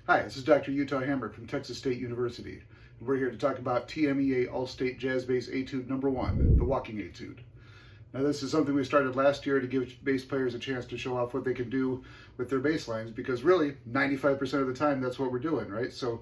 Hi, this is Dr. Utah Hamrick from Texas State University. And we're here to talk about TMEA All-State Jazz Bass Etude number 1, the Walking Etude. Now this is something we started last year to give bass players a chance to show off what they can do with their bass lines, because really 95% of the time that's what we're doing, right? So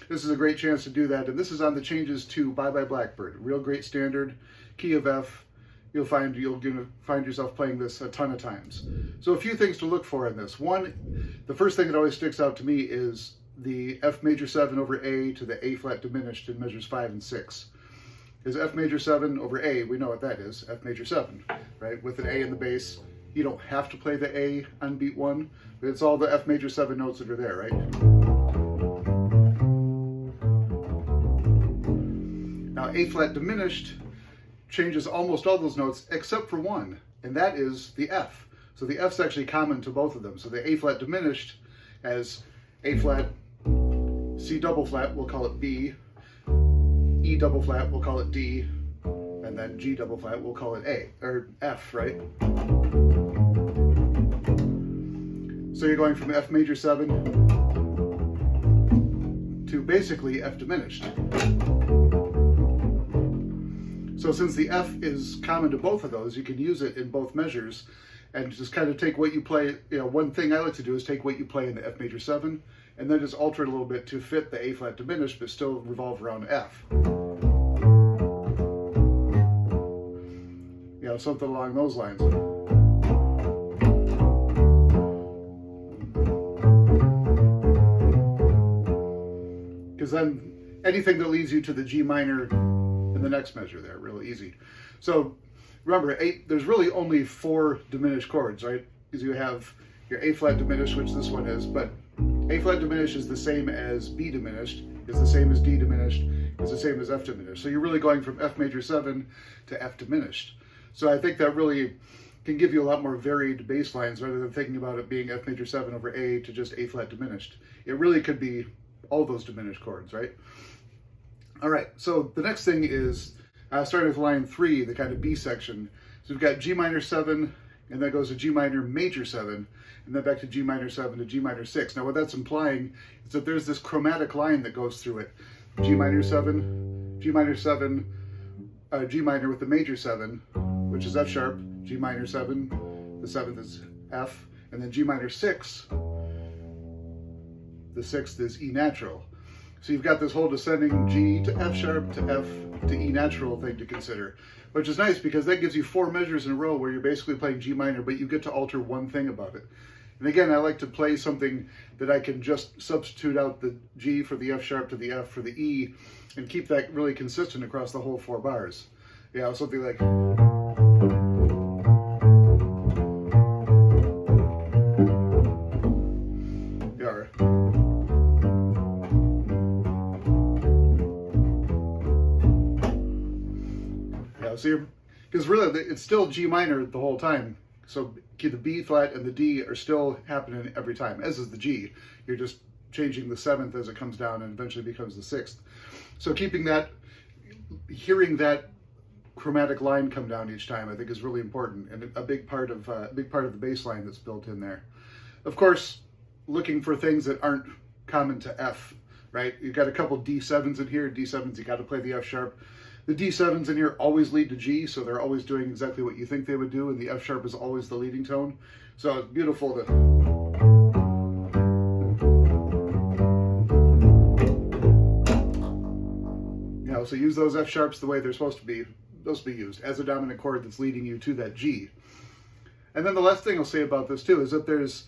this is a great chance to do that, and this is on the changes to Bye Bye Blackbird, real great standard, key of F. You'll find yourself playing this a ton of times. So a few things to look for in this. One, the first thing that always sticks out to me is the F major 7 over A to the A flat diminished in measures 5 and 6. Is F major 7 over A, we know what that is, F major 7, right? With an A in the bass, you don't have to play the A on beat 1, but it's all the F major 7 notes that are there, right? Now A flat diminished changes almost all those notes except for one, and that is the F. So the F's actually common to both of them. So the A flat diminished as A flat, C double flat, we'll call it B, E double flat, we'll call it D, and then G double flat, we'll call it A, or F, right? So you're going from F major 7 to basically F diminished. So since the F is common to both of those, you can use it in both measures and just kind of take what you play. You know, one thing I like to do is take what you play in the F major 7 and then just alter it a little bit to fit the A flat diminished, but still revolve around F. You know, something along those lines. Because then anything that leads you to the G minor in the next measure there, really easy. So remember, there's really only 4 diminished chords, right? Because you have your A flat diminished, which this one is, but A flat diminished is the same as B diminished, is the same as D diminished, is the same as F diminished. So you're really going from F major 7 to F diminished. So I think that really can give you a lot more varied bass lines rather than thinking about it being F major 7 over A to just A flat diminished. It really could be all those diminished chords, right? All right, so the next thing is starting with line 3, the kind of B section. So we've got G minor 7, and that goes to G minor major 7, and then back to G minor 7 to G minor 6. Now what that's implying is that there's this chromatic line that goes through it. G minor 7, G minor 7, G minor with the major 7, which is F sharp, G minor 7, the 7th is F, and then G minor 6, the 6th is E natural. So you've got this whole descending G to F sharp to F to E natural thing to consider, which is nice because that gives you 4 measures in a row where you're basically playing G minor, but you get to alter one thing about it. And again, I like to play something that I can just substitute out the G for the F sharp to the F for the E and keep that really consistent across the whole 4 bars. You know, something like... So because really it's still G minor the whole time. So the B flat and the D are still happening every time, as is the G. You're just changing the 7th as it comes down and eventually becomes the 6th. So keeping that, hearing that chromatic line come down each time, I think is really important and a big part of the bass line that's built in there. Of course, looking for things that aren't common to F, right? You've got a couple D7s in here. D7s, you got to play the F sharp. The D7s in here always lead to G, so they're always doing exactly what you think they would do, and the F sharp is always the leading tone. So it's beautiful to... You know, so use those F sharps the way they're supposed to be used, as a dominant chord that's leading you to that G. And then the last thing I'll say about this too is that there's,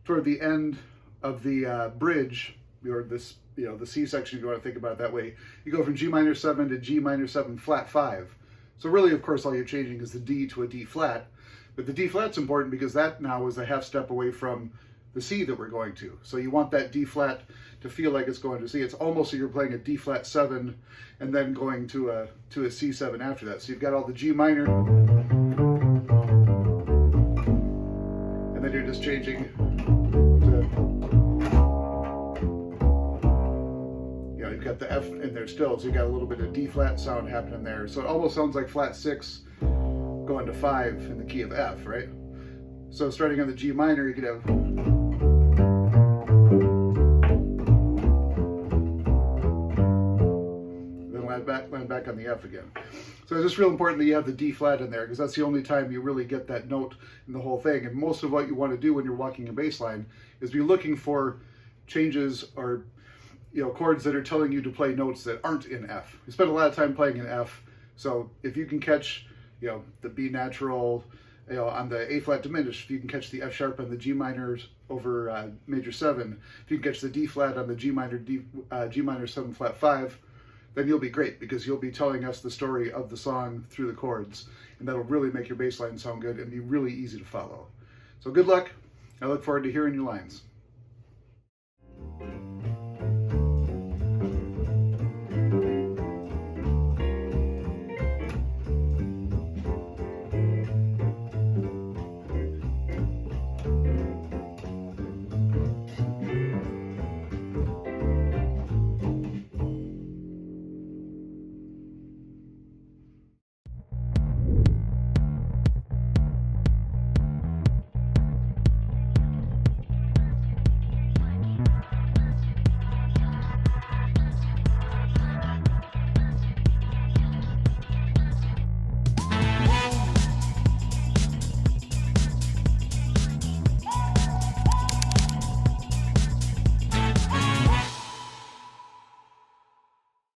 toward the end of the bridge, or this, you know, the C section, if you want to think about it that way, you go from G minor 7 to G minor 7 flat 5. So really, of course, all you're changing is the D to a D flat. But the D flat's important because that now is a half step away from the C that we're going to. So you want that D flat to feel like it's going to C. It's almost like you're playing a D flat 7 and then going to a C7 after that. So you've got all the G minor, and then you're just changing to... You've got the F in there still, so you got a little bit of D flat sound happening there. So it almost sounds like flat 6 going to 5 in the key of F, right? So starting on the G minor, you could have, land back on the F again. So it's just real important that you have the D flat in there, because that's the only time you really get that note in the whole thing. And most of what you want to do when you're walking a bass line is be looking for changes or chords that are telling you to play notes that aren't in F. You spend a lot of time playing in F, so if you can catch the B natural on the A flat diminished, if you can catch the F sharp on the G minor over major 7, if you can catch the D flat on the G minor 7 flat 5, then you'll be great, because you'll be telling us the story of the song through the chords, and that'll really make your bass line sound good and be really easy to follow. So good luck. I look forward to hearing your lines.